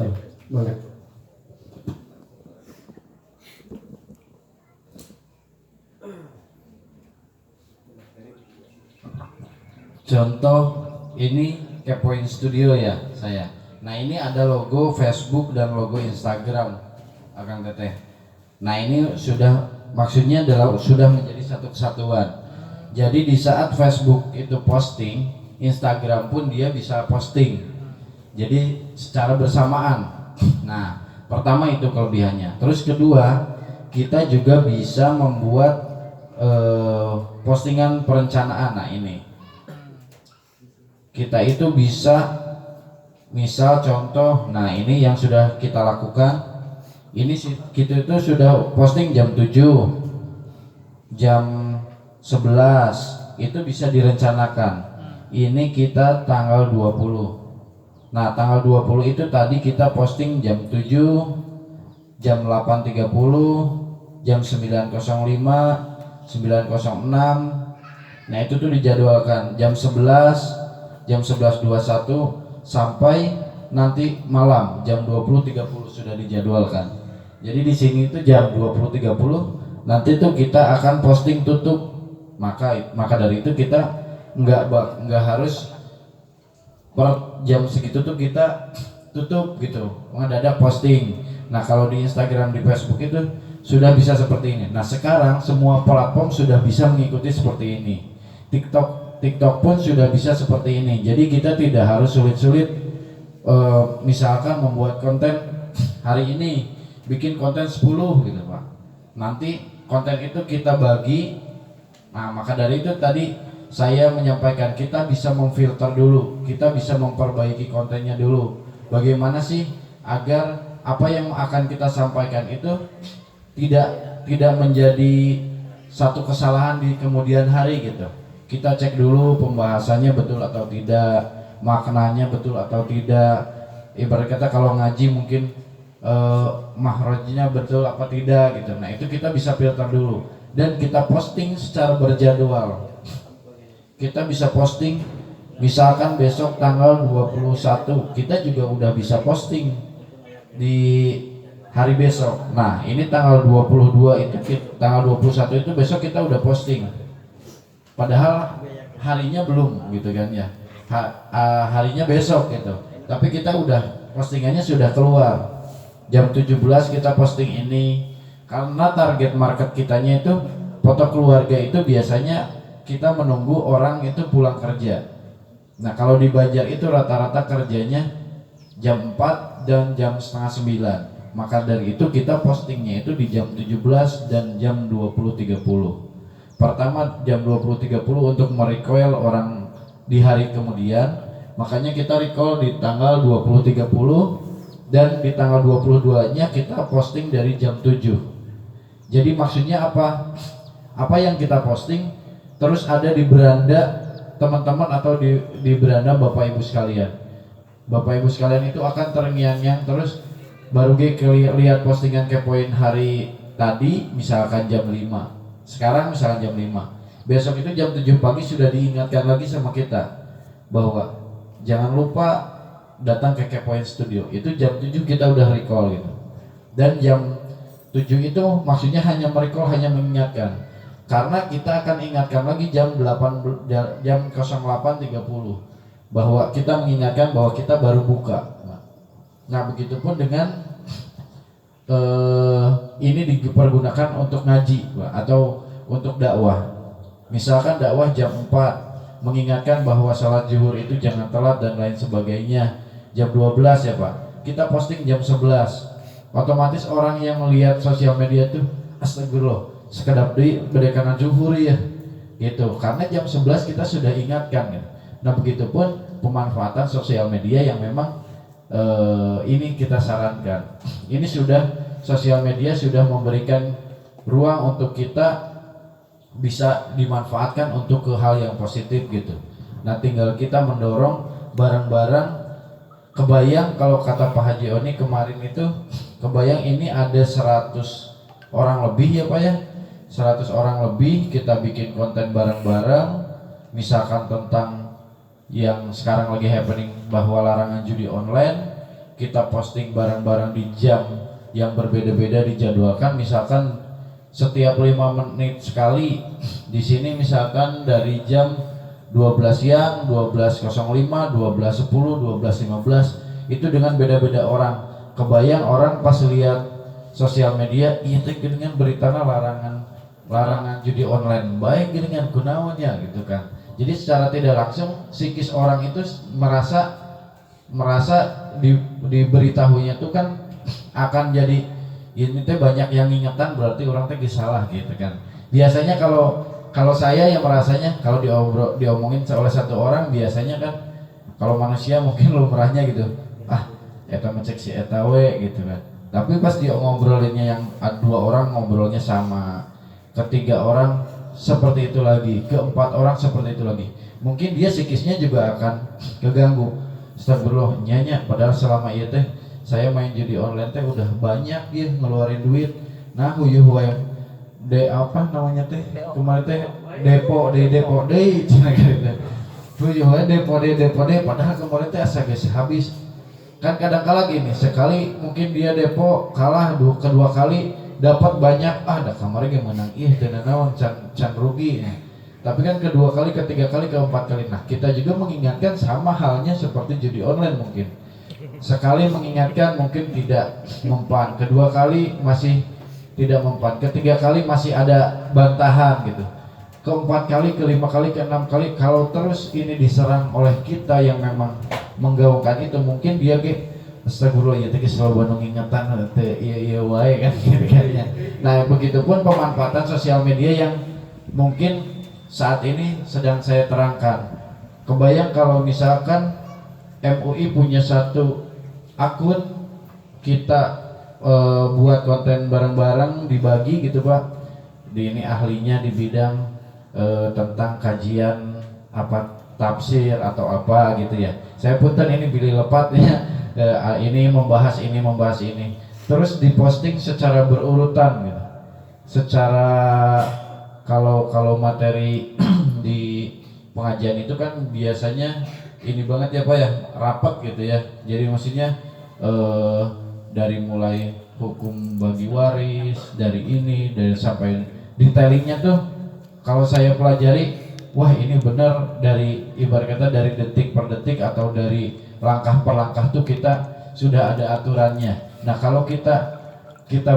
Betul banget. Contoh ini Kepoin Studio ya saya. Nah ini ada logo Facebook dan logo Instagram Akang Teteh. Nah ini sudah maksudnya adalah sudah menjadi satu kesatuan. Jadi di saat Facebook itu posting, Instagram pun dia bisa posting. Jadi secara bersamaan. Nah pertama itu kelebihannya. Terus kedua kita juga bisa membuat postingan perencanaan. Nah ini kita itu bisa misal contoh, nah ini yang sudah kita lakukan, ini kita itu sudah posting jam 7, jam 11 itu bisa direncanakan. Ini kita tanggal 20. Nah tanggal 20 itu tadi kita posting jam 7, jam 8.30, jam 9.05, 9.06. Nah itu tuh dijadwalkan jam 11, jam 11.21 sampai nanti malam jam 20.30 sudah dijadwalkan. Jadi di sini itu jam 20.30 nanti tuh kita akan posting tutup. Maka dari itu kita nggak harus per jam segitu tuh kita tutup gitu, mendadak posting. Nah kalau di Instagram, di Facebook itu sudah bisa seperti ini. Nah sekarang semua platform sudah bisa mengikuti seperti ini. TikTok pun sudah bisa seperti ini. Jadi kita tidak harus sulit-sulit misalkan membuat konten hari ini bikin konten 10 gitu Pak. Nanti konten itu kita bagi. Nah, maka dari itu tadi saya menyampaikan kita bisa memfilter dulu, kita bisa memperbaiki kontennya dulu. Bagaimana sih agar apa yang akan kita sampaikan itu tidak menjadi satu kesalahan di kemudian hari gitu. Kita cek dulu pembahasannya betul atau tidak, maknanya betul atau tidak. Ibarat kata kalau ngaji mungkin mahrajnya betul apa tidak gitu. Nah itu kita bisa filter dulu dan kita posting secara berjadwal. Kita bisa posting misalkan besok tanggal 21 kita juga udah bisa posting di hari besok. Nah ini tanggal 22 itu tanggal 21 itu besok kita udah posting. Padahal harinya belum gitu kan ya, harinya besok gitu. Tapi kita udah postingannya sudah keluar. Jam 17 kita posting ini karena target market kitanya itu foto keluarga itu biasanya kita menunggu orang itu pulang kerja. Nah kalau di Banjar itu rata-rata kerjanya jam 4 dan jam setengah 9. Maka dari itu kita postingnya itu di jam 17 dan jam 20.30. Pertama jam 20.30 untuk merecall orang di hari kemudian. Makanya kita recall di tanggal 20.30 dan di tanggal 22 nya kita posting dari jam 7. Jadi maksudnya apa? Apa yang kita posting terus ada di beranda teman-teman atau di beranda Bapak Ibu sekalian. Bapak Ibu sekalian itu akan terngiang-ngiang terus baru lihat postingan Kepoin hari tadi misalkan jam 5. Sekarang misalkan jam 5. Besok itu jam 7 pagi sudah diingatkan lagi sama kita bahwa jangan lupa datang ke Kepoin Studio. Itu jam 7 kita udah recall gitu. Dan jam 7 itu maksudnya hanya merecall, hanya mengingatkan. Karena kita akan ingatkan lagi jam 08.30 bahwa kita mengingatkan bahwa kita baru buka. Nah, begitupun dengan ini dipergunakan untuk ngaji atau untuk dakwah. Misalkan dakwah jam 4 mengingatkan bahwa salat zuhur itu jangan telat dan lain sebagainya. Jam 12 ya Pak, kita posting jam 11. Otomatis orang yang melihat sosial media tuh astagfirullah sekedap di berdekanan zuhur ya gitu, karena jam 11 kita sudah ingatkan ya. Nah begitupun pemanfaatan sosial media yang memang ini kita sarankan. Ini sudah sosial media sudah memberikan ruang untuk kita bisa dimanfaatkan untuk ke hal yang positif gitu. Nah tinggal kita mendorong bareng-bareng. Kebayang kalau kata Pak Haji Oni kemarin itu, kebayang ini ada 100 orang lebih ya Pak ya, 100 orang lebih kita bikin konten bareng-bareng. Misalkan tentang yang sekarang lagi happening bahwa larangan judi online, kita posting barang-barang di jam yang berbeda-beda dijadwalkan, misalkan setiap 5 menit sekali. Di sini misalkan dari jam 12 siang, 12.05, 12.10, 12.15, itu dengan beda-beda orang. Kebayang orang pas lihat sosial media, iya teh dengan beritana larangan judi online, baik dengan gunawannya gitu kan. Jadi secara tidak langsung psikis orang itu merasa diberitahunya itu kan akan jadi ini teh banyak yang ingetan, berarti orang teh salah gitu kan. Biasanya kalau saya yang merasanya, kalau diomongin oleh satu orang, biasanya kan kalau manusia mungkin lumrahnya gitu, eta ngecek si eta we gitu kan. Tapi pas dia ngobrolinnya yang dua orang ngobrolnya sama, ketiga orang seperti itu lagi, keempat orang seperti itu lagi, mungkin dia psikisnya juga akan keganggu. Astagfirullah, nyanya, padahal selama iya teh saya main judi online teh udah banyak ya ngeluarin duit. Nah huyuh apa namanya teh kemarin teh depo cina gitu. Huyuh depo padahal kemarin teh asa geus habis. Kan kadang-kala gini, sekali mungkin dia depo kalah, kedua kali dapat banyak, dah kemarin yang menang teu naon can rugi. Tapi kan kedua kali, ketiga kali, keempat kali. Nah kita juga mengingatkan sama halnya seperti judi online mungkin. Sekali mengingatkan mungkin tidak mempan, kedua kali masih tidak mempan, ketiga kali masih ada bantahan gitu, keempat kali, kelima kali, keenam kali, kalau terus ini diserang oleh kita yang memang menggaungkan itu, mungkin dia astagfirullah ya teh selalu bandung ingatan teh iya wae kan gitu kan. Nah begitupun pemanfaatan sosial media yang mungkin saat ini sedang saya terangkan. Kebayang kalau misalkan MUI punya satu akun, kita buat konten bareng-bareng dibagi gitu Pak. Ini ahlinya di bidang tentang kajian apa tafsir atau apa gitu ya. Saya punten ini pilih lepat ya. Ini membahas ini. Terus diposting secara berurutan gitu. Secara kalau materi di pengajian itu kan biasanya ini banget ya Pak ya, rapat gitu ya. Jadi maksudnya dari mulai hukum bagi waris, dari sampai detailingnya tuh kalau saya pelajari, wah ini benar, dari ibarat kata dari detik per detik atau dari langkah per langkah tuh kita sudah ada aturannya. Nah kalau kita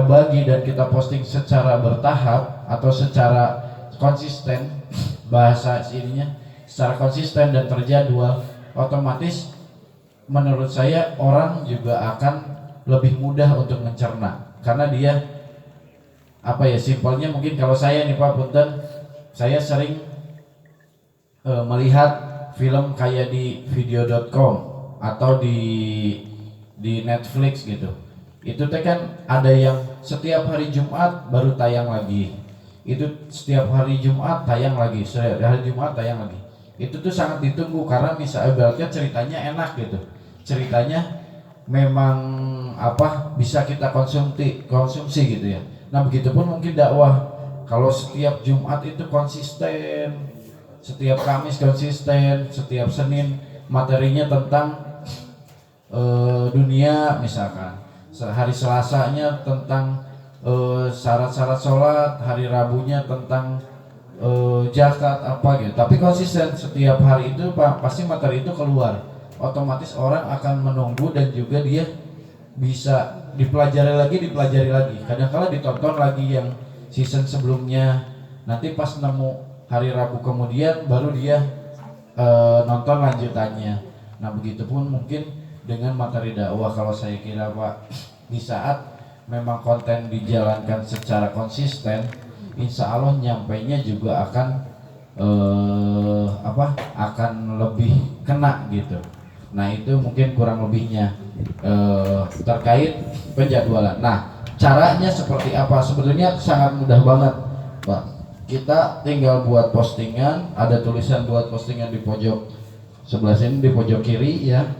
bagi dan kita posting secara bertahap atau secara konsisten, bahasa ininya secara konsisten dan terjadwal, otomatis menurut saya orang juga akan lebih mudah untuk mencerna, karena dia apa ya, simpelnya mungkin kalau saya nih Pak punten, saya sering melihat film kayak di video.com atau di Netflix gitu. Itu teh kan ada yang setiap hari Jumat baru tayang lagi. Itu setiap hari Jumat tayang lagi, hari Jumat tayang lagi. Itu tuh sangat ditunggu karena misalnya ceritanya enak gitu. Ceritanya memang bisa kita konsumsi gitu ya. Nah begitupun mungkin dakwah, kalau setiap Jumat itu konsisten, setiap Kamis konsisten, setiap Senin materinya tentang dunia misalkan, hari Selasanya tentang syarat-syarat sholat, hari Rabunya tentang zakat apa gitu. Tapi konsisten setiap hari itu pasti materi itu keluar, otomatis orang akan menunggu dan juga dia bisa dipelajari lagi. Kadang-kala ditonton lagi yang season sebelumnya, nanti pas nemu hari Rabu kemudian baru dia nonton lanjutannya. Nah begitupun mungkin dengan materi dakwah, kalau saya kira Pak, di saat memang konten dijalankan secara konsisten, insya Allah nyampainya juga akan lebih kena gitu. Nah itu mungkin kurang lebihnya terkait penjadwalan. Nah caranya seperti apa? Sebetulnya sangat mudah banget Pak. Kita tinggal buat postingan, ada tulisan buat postingan di pojok sebelah sini, di pojok kiri ya.